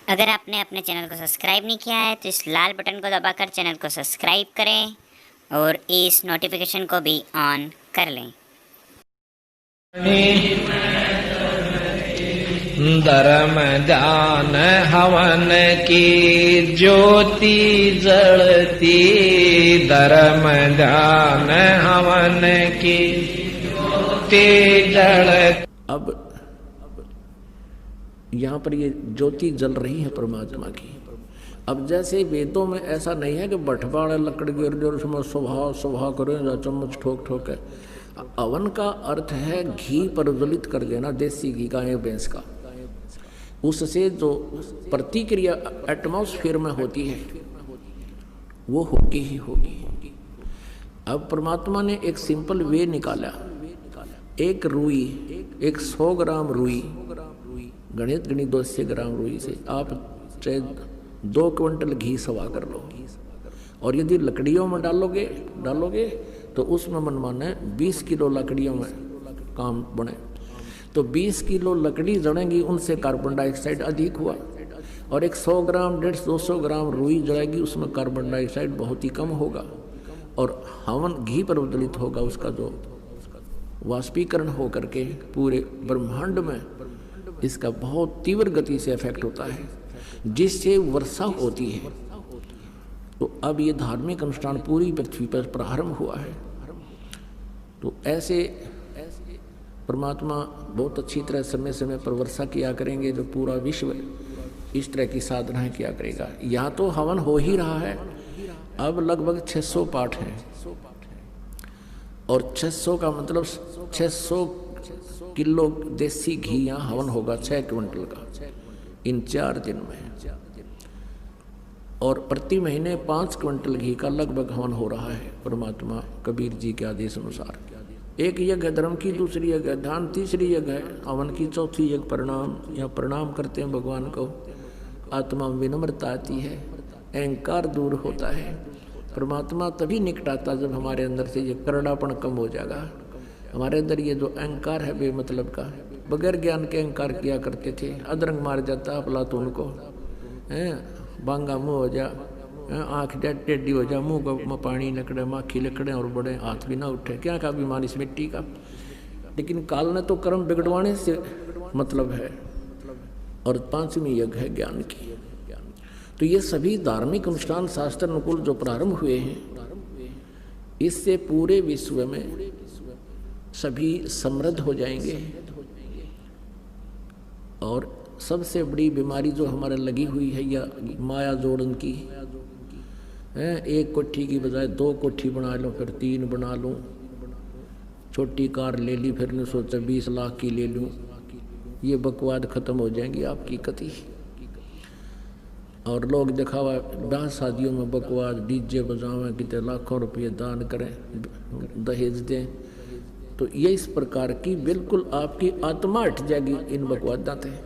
अगर आपने अपने चैनल को सब्सक्राइब नहीं किया है तो इस लाल बटन को दबाकर चैनल को सब्सक्राइब करें और इस नोटिफिकेशन को भी ऑन कर लें। धर्म दान हवन की ज्योति जलती, धर्म दान हवन की ज्योति जलती। अब यहाँ पर ये ज्योति जल रही है परमात्मा की। अब जैसे वेदों में ऐसा नहीं है कि भटवाड़े लकड़ गिर जो स्वभाव स्वभाव करें या चम्मच ठोक ठोक है। अवन का अर्थ है घी प्रज्वलित कर देना, देसी घी का या भैंस का। उससे जो प्रतिक्रिया एटमॉस्फेयर में होती है वो होगी ही होगी। अब परमात्मा ने एक सिंपल वे निकाला। एक रुई, एक 100 ग्राम रुई, गणित 200 ग्राम रुई से आप चाहे 2 क्विंटल घी सवा कर लो, और यदि लकड़ियों में डालोगे तो उसमें मनमाना 20 किलो लकड़ियों में काम बने। तो 20 किलो लकड़ी जड़ेंगी, उनसे कार्बन डाइऑक्साइड अधिक हुआ। और एक 100 ग्राम 150-200 ग्राम रुई जड़ेगी, उसमें कार्बन डाइऑक्साइड बहुत ही कम होगा। और हवन घी प्रज्वलित होगा, उसका जो वाष्पीकरण हो करके पूरे ब्रह्मांड में इसका बहुत तीव्र गति से इफेक्ट होता है, जिससे वर्षा होती है। तो अब ये धार्मिक अनुष्ठान पूरी पृथ्वी पर प्रारंभ हुआ है। तो ऐसे परमात्मा बहुत अच्छी तरह समय समय पर वर्षा किया करेंगे, जो पूरा विश्व इस तरह की साधनाएं किया करेगा। यहाँ तो हवन हो ही रहा है। अब लगभग 600 पाठ हैं, और 600 का मतलब 600 किलो देसी घी यहाँ हवन होगा, 6 क्विंटल का, इन 4 दिन में। और प्रति महीने 5 क्विंटल घी का लगभग हवन हो रहा है परमात्मा कबीर जी के आदेश अनुसार। एक यज्ञ धर्म की, दूसरी यज्ञ ध्यान, तीसरी यज्ञ है हवन की, चौथी यज्ञ प्रणाम। या प्रणाम करते हैं भगवान को, आत्मा में विनम्रता आती है, अहंकार दूर होता है। परमात्मा तभी निकट आता जब हमारे अंदर से ये करड़ापन कम हो जाएगा। हमारे अंदर ये जो अहंकार है बेमतलब का, बगैर ज्ञान के अहंकार किया करते थे, अदरंग मार जाता अफलातून को, बांगा मुँह हो जा, आँख टेढ़ी हो जा, मुँह को पानी निकले, माखी निकले और बड़े हाथ भी ना उठे, क्या का बीमार इस मिट्टी का। लेकिन काल ने तो कर्म बिगड़वाने से मतलब है। और 5वीं यज्ञ है ज्ञान की। तो ये सभी धार्मिक अनुष्ठान शास्त्र अनुकूल जो प्रारंभ हुए हैं, इससे पूरे विश्व में सभी समृद्ध हो जाएंगे। और सबसे बड़ी बीमारी जो हमारे लगी हुई है, या माया जोड़न की है, एक कोठी की बजाय 2 कोठी बना लो, फिर 3 बना लूँ, छोटी कार ले ली, फिर ने सोचा 20 लाख की ले लूँ। ये बकवाद खत्म हो जाएंगी आपकी कति। और लोग दिखावा ब्याह शादियों में बकवाद, डीजे बजावें, कितने लाखों रुपये दान करें, दहेज दें। तो ये इस प्रकार की बिल्कुल आपकी आत्मा हट जाएगी इन बकवादात है।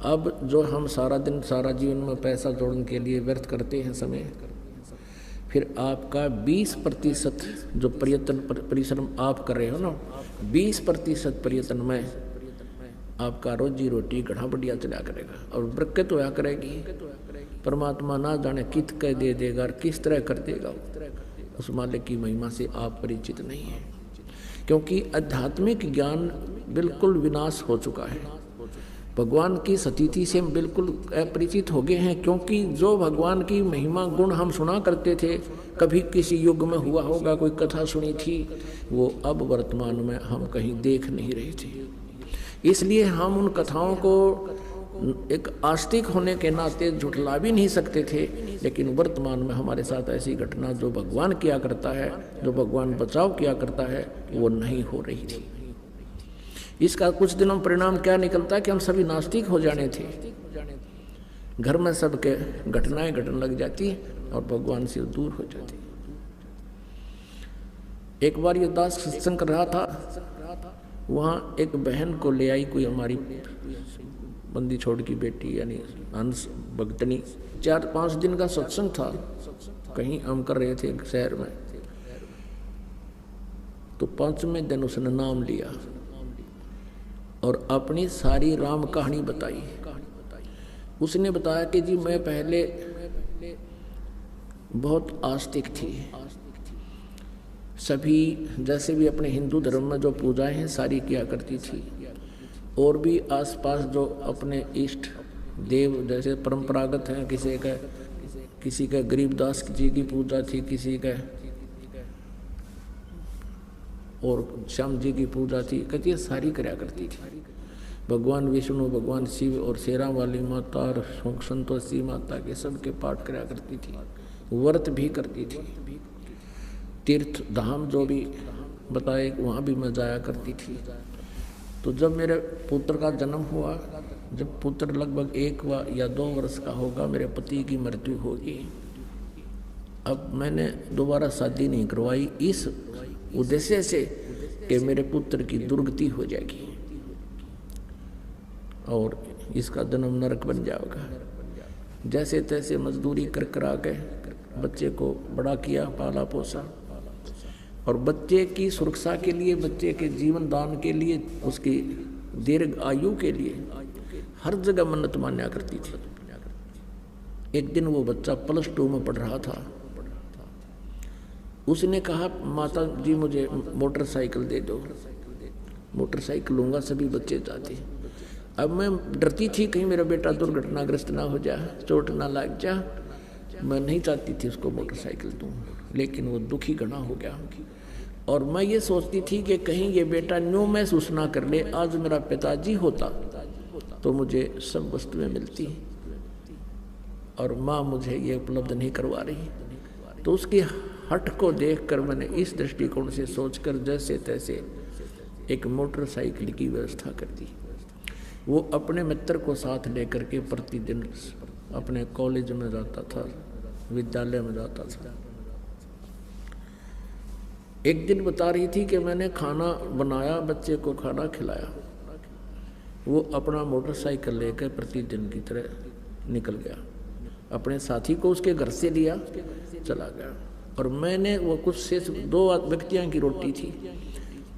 अब जो हम सारा दिन सारा जीवन में पैसा जोड़ने के लिए व्यर्थ करते हैं समय, फिर आपका 20% जो प्रयत्न परिश्रम आप कर रहे हो ना, 20% प्रयत्न में आपका रोजी रोटी घड़ा बढ़िया चला करेगा और बरकत होया करेगी। परमात्मा ना जाने कित कह दे देगा और किस तरह कर देगा, उस मालिक की महिमा से आप परिचित नहीं है। क्योंकि आध्यात्मिक ज्ञान बिल्कुल विनाश हो चुका है, भगवान की स्थिति से बिल्कुल अपरिचित हो गए हैं। क्योंकि जो भगवान की महिमा गुण हम सुना करते थे, कभी किसी युग में हुआ होगा, कोई कथा सुनी थी, वो अब वर्तमान में हम कहीं देख नहीं रहे थे। इसलिए हम उन कथाओं को एक आस्तिक होने के नाते झुठला भी नहीं सकते थे। लेकिन वर्तमान में हमारे साथ ऐसी घटना जो भगवान किया करता है, जो भगवान बचाव किया करता है, वो नहीं हो रही थी। इसका कुछ दिनों परिणाम क्या निकलता है कि हम सभी नास्तिक हो जाने थे, घर में सबके घटनाएं घटने लग जाती और भगवान से दूर हो जाती। एक बार ये दास सत्संग कर रहा था, वहाँ एक बहन को ले आई कोई हमारी बंदी छोड़ की बेटी, यानी हंस भक्तनी। 4-5 दिन का सत्संग था, कहीं हम कर रहे थे शहर में। तो 5वें दिन उसने नाम लिया और अपनी सारी राम कहानी बताई। उसने बताया कि जी मैं पहले बहुत आस्तिक थी, सभी जैसे भी अपने हिंदू धर्म में जो पूजाएं हैं सारी किया करती थी, और भी आसपास जो अपने इष्ट देव जैसे परंपरागत हैं, किसी का गरीबदास जी की पूजा थी, किसी का और श्याम जी की पूजा थी, कहती है सारी कराया करती थी। भगवान विष्णु, भगवान शिव और शेरा वाली माता और संतोषी माता के सबके पाठ कराया करती थी, व्रत भी करती थी। तीर्थ धाम जो भी बताए वहाँ भी मैं जाया करती थी। तो जब मेरे पुत्र का जन्म हुआ, जब पुत्र लगभग 1 या 2 वर्ष का होगा, मेरे पति की मृत्यु होगी। अब मैंने दोबारा शादी नहीं करवाई इस उद्देश्य से कि मेरे पुत्र की दुर्गति हो जाएगी और इसका जन्म नरक बन जाएगा। जैसे तैसे मजदूरी कर करा के बच्चे को बड़ा किया, पाला पोसा, और बच्चे की सुरक्षा के लिए, बच्चे के जीवन दान के लिए, उसकी दीर्घ आयु के लिए हर जगह मन्नत मान्या करती थी। एक दिन वो बच्चा +2 में पढ़ रहा था, उसने कहा माता जी मुझे मोटरसाइकिल दे दो। मोटरसाइकिल लूँगा, सभी बच्चे चाहते। अब मैं डरती थी कहीं मेरा बेटा दुर्घटनाग्रस्त ना हो जाए, चोट ना लग जा, मैं नहीं चाहती थी उसको मोटरसाइकिल दूँ, लेकिन वो दुखी घना हो गया। और मैं ये सोचती थी कि कहीं ये बेटा न्यू महसूस ना कर ले, आज मेरा पिताजी होता तो मुझे सब वस्तुएं मिलती और माँ मुझे ये उपलब्ध नहीं करवा रही। तो उसकी हट को देखकर मैंने इस दृष्टिकोण से सोचकर जैसे तैसे एक मोटरसाइकिल की व्यवस्था कर दी। वो अपने मित्र को साथ लेकर के प्रतिदिन अपने कॉलेज में जाता था, विद्यालय में जाता था। एक दिन बता रही थी कि मैंने खाना बनाया, बच्चे को खाना खिलाया, वो अपना मोटरसाइकिल लेकर प्रतिदिन की तरह निकल गया, अपने साथी को उसके घर से लिया, चला गया। और मैंने वो कुछ शेष 2 व्यक्तियों की रोटी थी,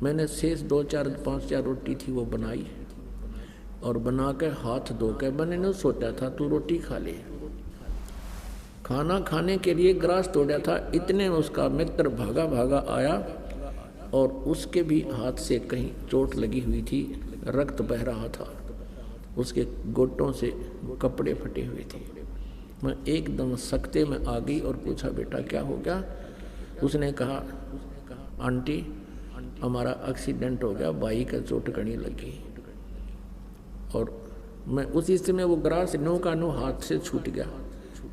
मैंने शेष 2, 4, 5 रोटी थी वो बनाई और बना के हाथ धो के मैंने नहीं सोचा था तू रोटी खा ले। खाना खाने के लिए ग्रास तोड़ा था, इतने में उसका मित्र भागा भागा आया और उसके भी हाथ से कहीं चोट लगी हुई थी, रक्त बह रहा था, उसके घुटनों से कपड़े फटे हुए थे। मैं एकदम सख्ते में आ गई और पूछा बेटा क्या हो गया? उसने कहा आंटी हमारा एक्सीडेंट हो गया, भाई का चोट कहीं लगी। और मैं उसी समय वो ग्रास नो का नो हाथ से छूट गया,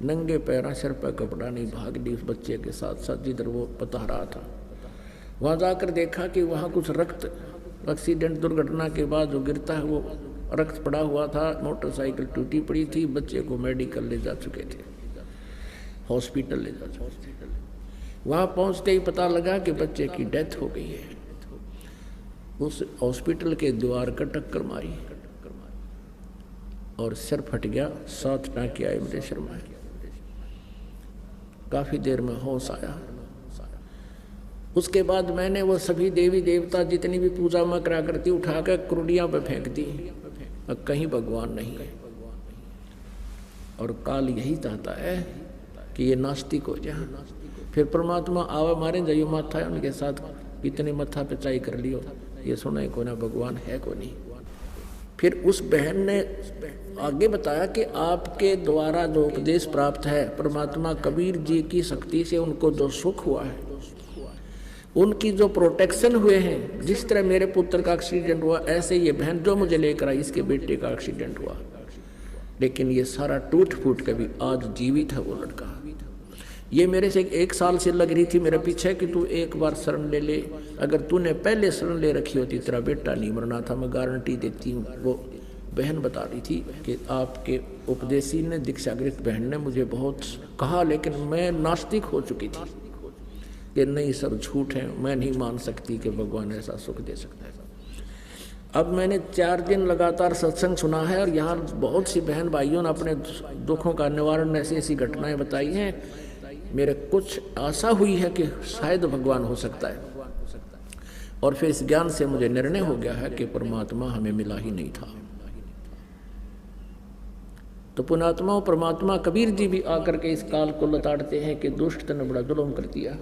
नंगे पैरा, सिर पर कपड़ा नहीं, भाग ली उस बच्चे के साथ साथ जिधर वो बता रहा था। वहाँ जाकर देखा कि वहाँ कुछ रक्त, एक्सीडेंट दुर्घटना के बाद जो गिरता है वो रक्त पड़ा हुआ था, मोटरसाइकिल टूटी पड़ी थी, बच्चे को मेडिकल ले जा चुके थे, हॉस्पिटल ले जा चुके थे। वहाँ पहुँचते ही पता लगा कि बच्चे की डेथ हो गई है। उस हॉस्पिटल के द्वार का टक्कर मारी और सिर फट गया, 7 टाँके आए मेरे सिर में। काफ़ी देर में होश आया। उसके बाद मैंने वो सभी देवी देवता जितनी भी पूजा में करा करती उठाकर कुर्डियाँ पे फेंक दी, अब कहीं भगवान नहीं है। और काल यही चाहता है कि ये नास्तिक हो जाए, फिर परमात्मा आवा मारे जाइयो माथा है उनके साथ, इतने मत्था पे चाई कर लियो, ये सुना को ना भगवान है को नहीं। फिर उस बहन ने आगे बताया कि आपके द्वारा जो उपदेश प्राप्त है, परमात्मा कबीर जी की शक्ति से उनको जो सुख हुआ है, उनकी जो प्रोटेक्शन हुए हैं, जिस तरह मेरे पुत्र का एक्सीडेंट हुआ ऐसे ये बहन जो मुझे लेकर आई इसके बेटे का एक्सीडेंट हुआ, लेकिन ये सारा टूट फूट के भी आज जीवित है वो लड़का। ये मेरे से 1 साल से लग रही थी मेरे पीछे कि तू एक बार शरण ले ले, अगर तूने पहले शरण ले रखी होती तेरा बेटा नहीं मरना था, मैं गारंटी देती हूँ। वो बहन बता रही थी कि आपके उपदेशी ने, दीक्षागृत बहन ने मुझे बहुत कहा, लेकिन मैं नास्तिक हो चुकी थी कि नहीं सब झूठ है, मैं नहीं मान सकती कि भगवान ऐसा सुख दे सकता है। अब मैंने 4 दिन लगातार सत्संग सुना है और यहाँ बहुत सी बहन भाइयों ने अपने दुखों का निवारण ऐसी ऐसी घटनाएं बताई हैं। मेरे कुछ आशा हुई है कि शायद भगवान हो सकता है, और फिर इस ज्ञान से मुझे निर्णय हो गया है कि परमात्मा हमें मिला ही नहीं था। तो पुणात्मा परमात्मा कबीर जी भी आकर के इस काल को लताड़ते हैं कि दुष्ट ने बड़ा जुल्म कर दिया।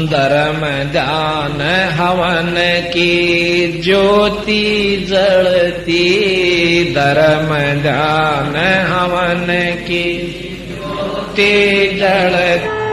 धर्म ध्यान हवन की ज्योति जलती, धर्म ध्यान हवन की ज्योति जलती।